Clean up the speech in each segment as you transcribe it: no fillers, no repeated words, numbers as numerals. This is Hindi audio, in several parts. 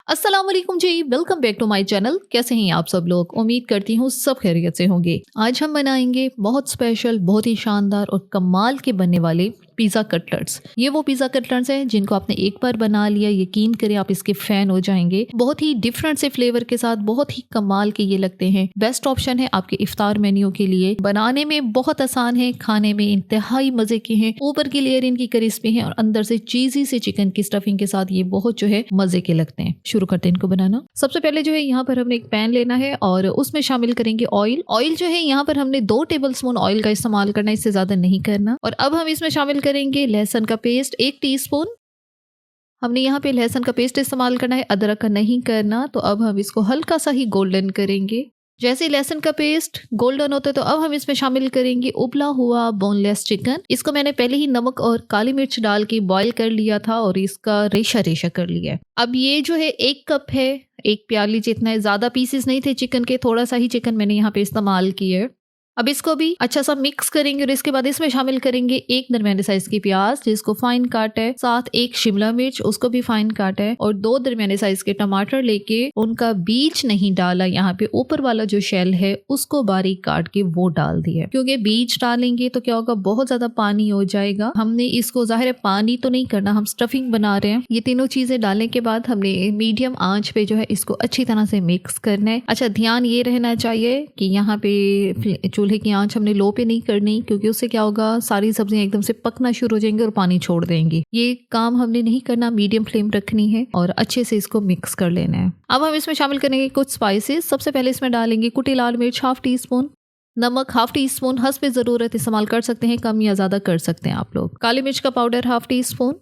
अस्सलाम वालेकुम जी, welcome back to my channel. कैसे हैं आप सब लोग? उम्मीद करती हूँ सब खैरियत से होंगे। आज हम बनाएंगे बहुत स्पेशल, बहुत ही शानदार और कमाल के बनने वाले पिज़्ज़ा कटलेट्स। ये वो पिज़्ज़ा कटलेट्स हैं जिनको आपने एक बार बना लिया, यकीन करें आप इसके फ़ैन हो जाएंगे। बहुत ही डिफरेंट से फ्लेवर के साथ बहुत ही कमाल के ये लगते हैं। बेस्ट ऑप्शन है आपके इफ्तार मेन्यू के लिए। बनाने में बहुत आसान है, खाने में इंतहाई मज़े के हैं। ऊपर की लेयर इनकी क्रिस्पी है और अंदर से चीज़ी से चिकन की स्टफिंग के साथ ये बहुत जो है मज़े के लगते हैं। शुरू करते हैं इनको बनाना। सबसे पहले जो है यहाँ पर हमने एक पैन लेना है और उसमें शामिल करेंगे ऑयल। ऑयल जो है यहाँ पर हमने 2 टेबलस्पून ऑयल का इस्तेमाल करना है, इससे ज्यादा नहीं करना। और अब हम इसमें शामिल करेंगे लहसुन का पेस्ट 1 टीस्पून। हमने यहाँ पे लहसुन का पेस्ट इस्तेमाल करना है, अदरक का नहीं करना। तो अब हम इसको हल्का सा ही गोल्डन करेंगे। जैसे लहसुन का पेस्ट गोल्डन होता है तो अब हम इसमें शामिल करेंगे उबला हुआ बोनलेस चिकन। इसको मैंने पहले ही नमक और काली मिर्च डाल के बॉईल कर लिया था और इसका रेशा रेशा कर लिया है। अब ये जो है 1 कप है, 1 प्याली जितना है। ज्यादा पीसेस नहीं थे चिकन के, थोड़ा सा ही चिकन मैंने यहाँ पे इस्तेमाल किया है। अब इसको भी अच्छा सा मिक्स करेंगे और इसके बाद इसमें शामिल करेंगे 1 दरमियाने साइज की प्याज जिसको फाइन काट है, साथ 1 शिमला मिर्च उसको भी फाइन काट है और 2 दरमियाने साइज के टमाटर लेके उनका बीज नहीं डाला, यहाँ पे ऊपर वाला जो शेल है उसको बारीक काट के वो डाल दिया। क्योंकि बीज डालेंगे तो क्या होगा, बहुत ज्यादा पानी हो जाएगा। हमने इसको जाहिर है पानी तो नहीं करना, हम स्टफिंग बना रहे हैं। ये तीनों चीजें डालने के बाद हमने मीडियम आंच पे जो है इसको अच्छी तरह से मिक्स करना है। अच्छा, ध्यान ये रहना चाहिए कि यहाँ पे चूल्हे की आंच हमने लो पे नहीं करनी, क्योंकि उससे क्या होगा, सारी सब्जियां एकदम से पकना शुरू हो जाएंगी और पानी छोड़ देंगी। ये काम हमने नहीं करना, मीडियम फ्लेम रखनी है और अच्छे से इसको मिक्स कर लेना है। अब हम इसमें शामिल करेंगे कुछ स्पाइसेस। सबसे पहले इसमें डालेंगे कुटी लाल मिर्च 1/2 टीस्पून, नमक 1/2 टीस्पून, हस्ब ज़रूरत इस्तेमाल कर सकते हैं, कम या ज़्यादा कर सकते हैं आप लोग। काली मिर्च का powder 1/2 teaspoon,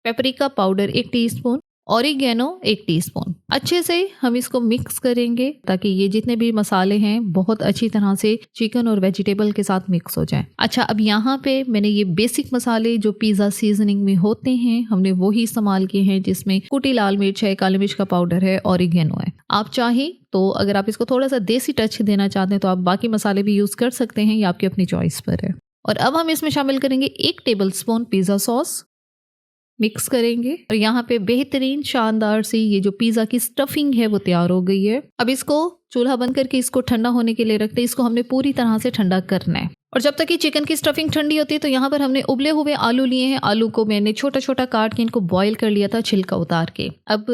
paprika powder 1 teaspoon, oregano 1 teaspoon. अच्छे से हम इसको मिक्स करेंगे ताकि ये जितने भी मसाले हैं बहुत अच्छी तरह से चिकन और वेजिटेबल के साथ मिक्स हो जाए। अच्छा, अब यहाँ पे मैंने ये बेसिक मसाले जो पिज़्ज़ा सीजनिंग में होते हैं हमने वो ही इस्तेमाल किए हैं, जिसमें कुटी लाल मिर्च है, काली मिर्च का पाउडर है, ऑरिगेनो है। आप चाहें तो अगर आप इसको थोड़ा सा देसी टच देना चाहते हैं तो आप बाकी मसाले भी यूज़ कर सकते हैं, ये आपकी अपनी चॉइस पर है। और अब हम इसमें शामिल करेंगे 1 table spoon pizza sauce, mix करेंगे और यहाँ पे बेहतरीन शानदार सी ये जो पिज़्ज़ा की स्टफिंग है वो तैयार हो गई है। अब इसको चूल्हा बंद करके इसको ठंडा होने के लिए रखते हैं। इसको हमने पूरी तरह से ठंडा करना है और जब तक कि चिकन की स्टफिंग ठंडी होती है तो यहाँ पर हमने उबले हुए आलू लिए हैं। आलू को मैंने छोटा छोटा काट के इनको बॉईल कर लिया था, छिलका उतार के। अब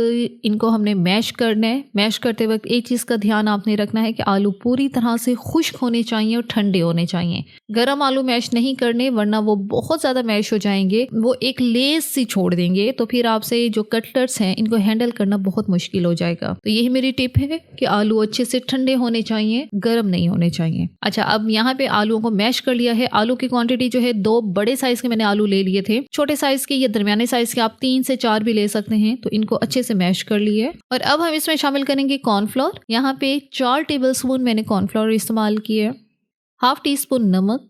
इनको हमने मैश करना है। मैश करते वक्त एक चीज़ का ध्यान आपने रखना है कि आलू पूरी तरह से खुश्क होने चाहिए और ठंडे होने चाहिए। गर्म आलू मैश नहीं करने, वरना वो बहुत ज़्यादा मैश हो जाएंगे, वो एक लेस सी छोड़ देंगे, तो फिर आपसे जो कटलेट्स हैं इनको हैंडल करना बहुत मुश्किल हो जाएगा। तो यही मेरी टिप है कि आलू अच्छे से ठंडे होने चाहिए, गर्म नहीं होने चाहिए। अच्छा, अब यहाँ पे आलूओं को मैश कर लिया है। आलू की क्वांटिटी जो है 2 बड़े साइज के मैंने आलू ले लिए थे। छोटे साइज के या दरमियाने साइज के आप 3 से 4 भी ले सकते हैं। तो इनको अच्छे से मैश कर लिए और अब हम इसमें शामिल करेंगे कॉर्नफ्लोर। यहाँ पे 4 टेबल स्पून मैंने कॉर्नफ्लोर इस्तेमाल किया, 1/2 टीस्पून नमक,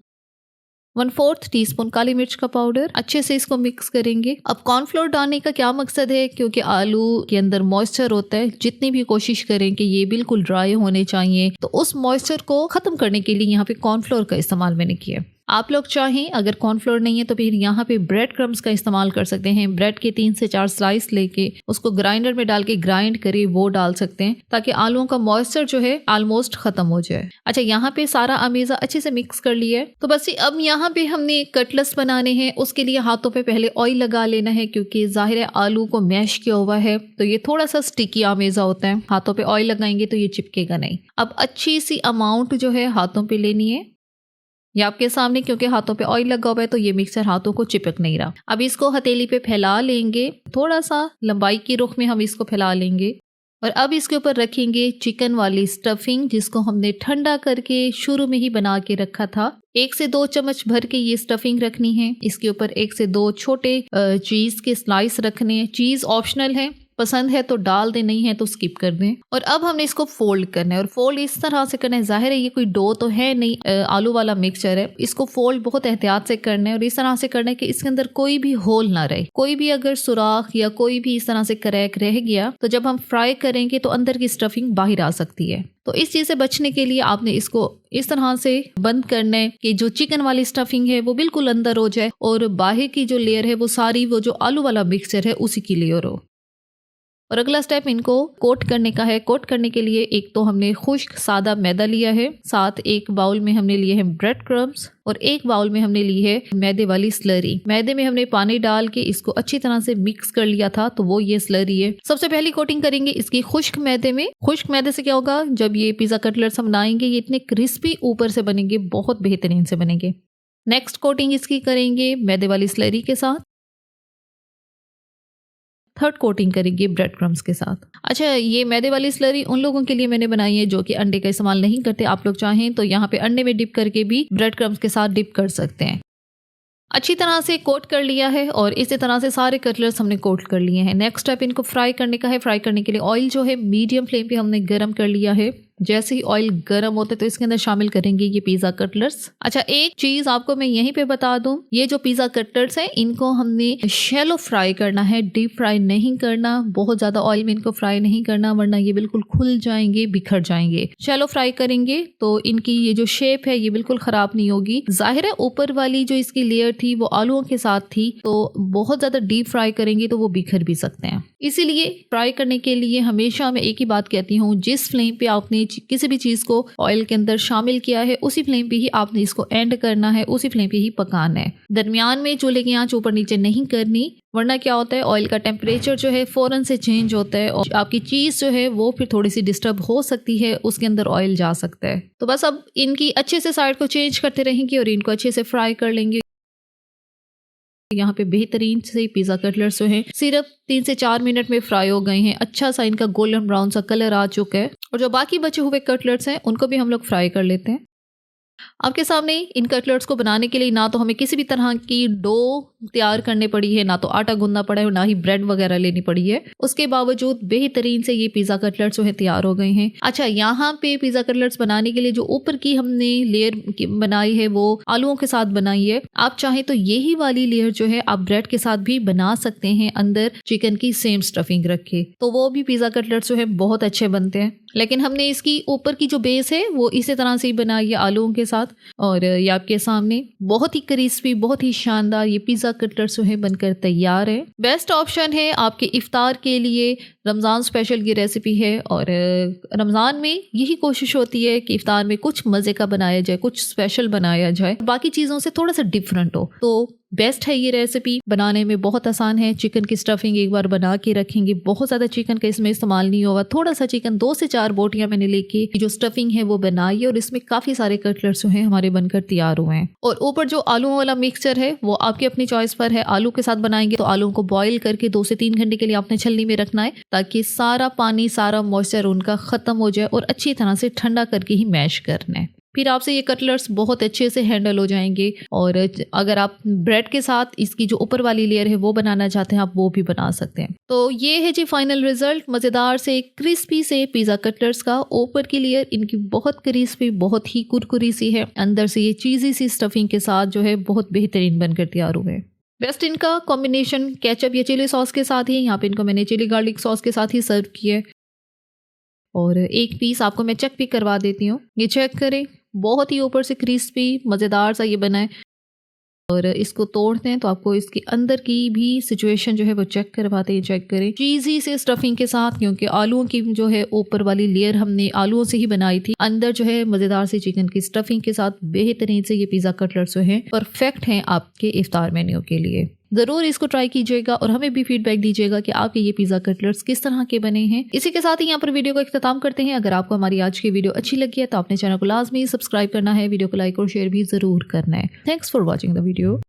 1/4 टीस्पून काली मिर्च का पाउडर। अच्छे से इसको मिक्स करेंगे। अब कॉर्नफ्लोर डालने का क्या मकसद है, क्योंकि आलू के अंदर मॉइस्चर होता है, जितनी भी कोशिश करें कि ये बिल्कुल ड्राई होने चाहिए, तो उस मॉइस्चर को खत्म करने के लिए यहाँ पे कॉर्नफ्लोर का इस्तेमाल मैंने किया। आप लोग चाहें अगर कॉर्नफ्लोर नहीं है तो फिर यहाँ पे ब्रेड क्रम्स का इस्तेमाल कर सकते हैं। ब्रेड के 3 से 4 स्लाइस लेके उसको ग्राइंडर में डाल के ग्राइंड करे वो डाल सकते हैं, ताकि आलूओं का मॉइस्चर जो है ऑलमोस्ट खत्म हो जाए। अच्छा, यहाँ पे सारा अमेज़ा अच्छे से मिक्स कर लिया है। तो बस अब यहाँ पे हमने कटलेट्स बनाने हैं, उसके लिए हाथों पे पहले ऑयल लगा लेना है, क्योंकि जाहिर है आलू को मैश किया हुआ है तो ये थोड़ा सा स्टिकी अमेज़ा होता है। हाथों पे ऑयल लगाएंगे तो ये चिपकेगा नहीं। अब अच्छी सी अमाउंट जो है हाथों पे लेनी है, ये आपके सामने, क्योंकि हाथों पे ऑयल लगा हुआ है तो ये मिक्सर हाथों को चिपक नहीं रहा। अब इसको हथेली पे फैला लेंगे, थोड़ा सा लंबाई की रुख में हम इसको फैला लेंगे और अब इसके ऊपर रखेंगे चिकन वाली स्टफिंग, जिसको हमने ठंडा करके शुरू में ही बना के रखा था। 1 से 2 चम्मच भर के ये स्टफिंग रखनी है। इसके ऊपर 1 से 2 छोटे चीज के स्लाइस रखने हैं। चीज ऑप्शनल है, पसंद है तो डाल दें, नहीं है तो स्किप कर दें। और अब हमने इसको फोल्ड करना है और फोल्ड इस तरह से करना है। जाहिर है ये कोई डो तो है नहीं, आलू वाला मिक्सचर है। इसको फोल्ड बहुत एहतियात से करना है और इस तरह से करना है कि इसके अंदर कोई भी होल ना रहे। कोई भी अगर सुराख या कोई भी इस तरह से क्रैक रह गया तो जब हम फ्राई करेंगे तो अंदर की स्टफिंग बाहर आ सकती है। तो इस चीज से बचने के लिए आपने इसको इस तरह से बंद करना है कि जो चिकन वाली स्टफिंग है वो बिल्कुल अंदर हो जाए और बाहर की जो लेयर है वो सारी वो जो आलू वाला मिक्सचर है उसी की लेयर हो। और अगला स्टेप इनको कोट करने का है। कोट करने के लिए एक तो हमने खुश्क सादा मैदा लिया है, साथ एक बाउल में हमने लिए हैं ब्रेड क्रम्स और एक बाउल में हमने ली है मैदे वाली स्लरी। मैदे में हमने पानी डाल के इसको अच्छी तरह से मिक्स कर लिया था, तो वो ये स्लरी है। सबसे पहली कोटिंग करेंगे इसकी खुश्क मैदे में। खुश्क मैदे से क्या होगा, जब ये पिज्जा कटलेट्स हम बनाएंगे ये इतने क्रिस्पी ऊपर से बनेंगे, बहुत बेहतरीन से बनेंगे। नेक्स्ट कोटिंग इसकी करेंगे मैदे वाली स्लरी के साथ। थर्ड कोटिंग करेंगे ब्रेड क्रम्स के साथ। अच्छा, ये मैदे वाली स्लरी उन लोगों के लिए मैंने बनाई है जो कि अंडे का इस्तेमाल नहीं करते। आप लोग चाहें तो यहाँ पे अंडे में डिप करके भी ब्रेड क्रम्स के साथ डिप कर सकते हैं। अच्छी तरह से कोट कर लिया है और इसी तरह से सारे कटलेट्स हमने कोट कर लिए हैं। नेक्स्ट स्टेप इनको फ्राई करने का है। फ्राई करने के लिए ऑयल जो है मीडियम फ्लेम पे हमने गर्म कर लिया है। जैसे ही ऑयल गर्म होता है तो इसके अंदर शामिल करेंगे ये पिज़्ज़ा कटलेट्स। अच्छा, एक चीज़ आपको मैं यहीं पे बता दूं, ये जो पिज़्ज़ा कटलेट्स हैं इनको हमने शैलो फ्राई करना है, डीप फ्राई नहीं करना। बहुत ज़्यादा ऑयल में इनको फ्राई नहीं करना वरना ये बिल्कुल खुल जाएंगे, बिखर जाएंगे। शैलो फ्राई करेंगे तो इनकी ये जो शेप है ये बिल्कुल ख़राब नहीं होगी। जाहिर है ऊपर वाली जो इसकी लेयर थी वो आलूओं के साथ थी, तो बहुत ज़्यादा डीप फ्राई करेंगे तो वो बिखर भी सकते हैं। इसीलिए फ्राई करने के लिए हमेशा मैं एक ही बात कहती हूँ, जिस फ्लेम पे आपने किसी भी चीज़ को ऑयल के अंदर शामिल किया है उसी फ्लेम पे ही आपने इसको एंड करना है, उसी फ्लेम पे ही पकाना है। दरमियान में चूल्हे की आंच ऊपर नीचे नहीं करनी, वरना क्या होता है ऑयल का टेम्परेचर जो है फ़ौरन से चेंज होता है और आपकी चीज़ जो है वो फिर थोड़ी सी डिस्टर्ब हो सकती है, उसके अंदर ऑयल जा सकता है। तो बस अब इनकी अच्छे से साइड को चेंज करते रहेंगे और इनको अच्छे से फ्राई कर लेंगे। यहाँ पे बेहतरीन से पिज़्ज़ा कटलेट्स जो हैं सिर्फ 3 से 4 मिनट में फ्राई हो गए हैं। अच्छा सा इनका गोल्डन ब्राउन सा कलर आ चुका है। और जो बाकी बचे हुए कटलेट्स हैं उनको भी हम लोग फ्राई कर लेते हैं। आपके सामने इन कटलेट्स को बनाने के लिए ना तो हमें किसी भी तरह की डो तैयार करनी पड़ी है, ना तो आटा गूंदना पड़ा है और ना ही ब्रेड वगैरह लेनी पड़ी है। उसके बावजूद बेहतरीन से ये पिज़्ज़ा कटलेट्स जो है तैयार हो गए हैं। अच्छा, यहाँ पे पिज़्ज़ा कटलेट्स बनाने के लिए जो ऊपर की हमने लेयर बनाई है वो आलूओं के साथ बनाई है। आप चाहें तो यही वाली लेयर जो है आप ब्रेड के साथ भी बना सकते हैं, अंदर चिकन की सेम स्टफिंग रखे, तो वो भी पिज़्ज़ा कटलेट्स जो है बहुत अच्छे बनते हैं। लेकिन हमने इसकी ऊपर की जो बेस है वो इसी तरह से ही बनाई है आलूओं के साथ। और ये आपके सामने बहुत ही क्रिस्पी, बहुत ही शानदार ये पिज़्ज़ा कटलेट्स जो है बनकर तैयार है। बेस्ट ऑप्शन है आपके इफ्तार के लिए। रमज़ान स्पेशल की रेसिपी है और रमज़ान में यही कोशिश होती है कि इफ्तार में कुछ मज़े का बनाया जाए, कुछ स्पेशल बनाया जाए, बाकी चीज़ों से थोड़ा सा डिफरेंट हो। तो बेस्ट है ये रेसिपी, बनाने में बहुत आसान है। चिकन की स्टफिंग एक बार बना के रखेंगे, बहुत ज़्यादा चिकन का इसमें इस्तेमाल नहीं होगा, थोड़ा सा चिकन 2 से 4 बोटियां मैंने लेके जो स्टफिंग है वो बनाई है और इसमें काफ़ी सारे कटलेट्स जो हैं हमारे बनकर तैयार हुए हैं। और ऊपर जो आलू वाला मिक्सचर है वो आपकी अपनी चॉइस पर है। आलू के साथ बनाएंगे तो आलू को बॉईल करके 2 से 3 घंटे के लिए आपने छलनी में रखना है ताकि सारा पानी, सारा मॉइस्चर उनका ख़त्म हो जाए और अच्छी तरह से ठंडा करके ही मैश करना है। फिर आपसे ये कटलेट्स बहुत अच्छे से हैंडल हो जाएंगे। और अगर आप ब्रेड के साथ इसकी जो ऊपर वाली लेयर है वो बनाना चाहते हैं आप वो भी बना सकते हैं। तो ये है जी फाइनल रिजल्ट मज़ेदार से क्रिस्पी से पिज़्ज़ा कटलेट्स का। ऊपर की लेयर इनकी बहुत क्रिस्पी, बहुत ही कुरकुरी सी है, अंदर से ये चीज़ी सी स्टफिंग के साथ जो है बहुत बेहतरीन बनकर तैयार हुए। बेस्ट इनका कॉम्बिनेशन केचप या चिली सॉस के साथ ही, यहाँ पे इनको मैंने चिली गार्लिक सॉस के साथ ही सर्व किया है। और एक पीस आपको मैं चेक भी करवा देती हूँ, ये चेक करें, बहुत ही ऊपर से क्रिस्पी मज़ेदार सा ये बना है। और इसको तोड़ते हैं तो आपको इसके अंदर की भी सिचुएशन जो है वो चेक करवाते हैं। चेक करें चीज़ी से स्टफिंग के साथ, क्योंकि आलूओं की जो है ऊपर वाली लेयर हमने आलूओं से ही बनाई थी, अंदर जो है मज़ेदार सी चिकन की स्टफिंग के साथ बेहतरीन से ये पिज़्ज़ा कटलेट्स जो है परफेक्ट हैं आपके इफ्तार मेन्यू के लिए। ज़रूर इसको ट्राई कीजिएगा और हमें भी फीडबैक दीजिएगा कि आपके ये पिज़्ज़ा कटलेट्स किस तरह के बने हैं। इसी के साथ ही यहाँ पर वीडियो को इख्तिताम करते हैं। अगर आपको हमारी आज की वीडियो अच्छी लगी है तो अपने चैनल को लाजमी सब्सक्राइब करना है, वीडियो को लाइक और शेयर भी ज़रूर करना है। Thanks for watching the video.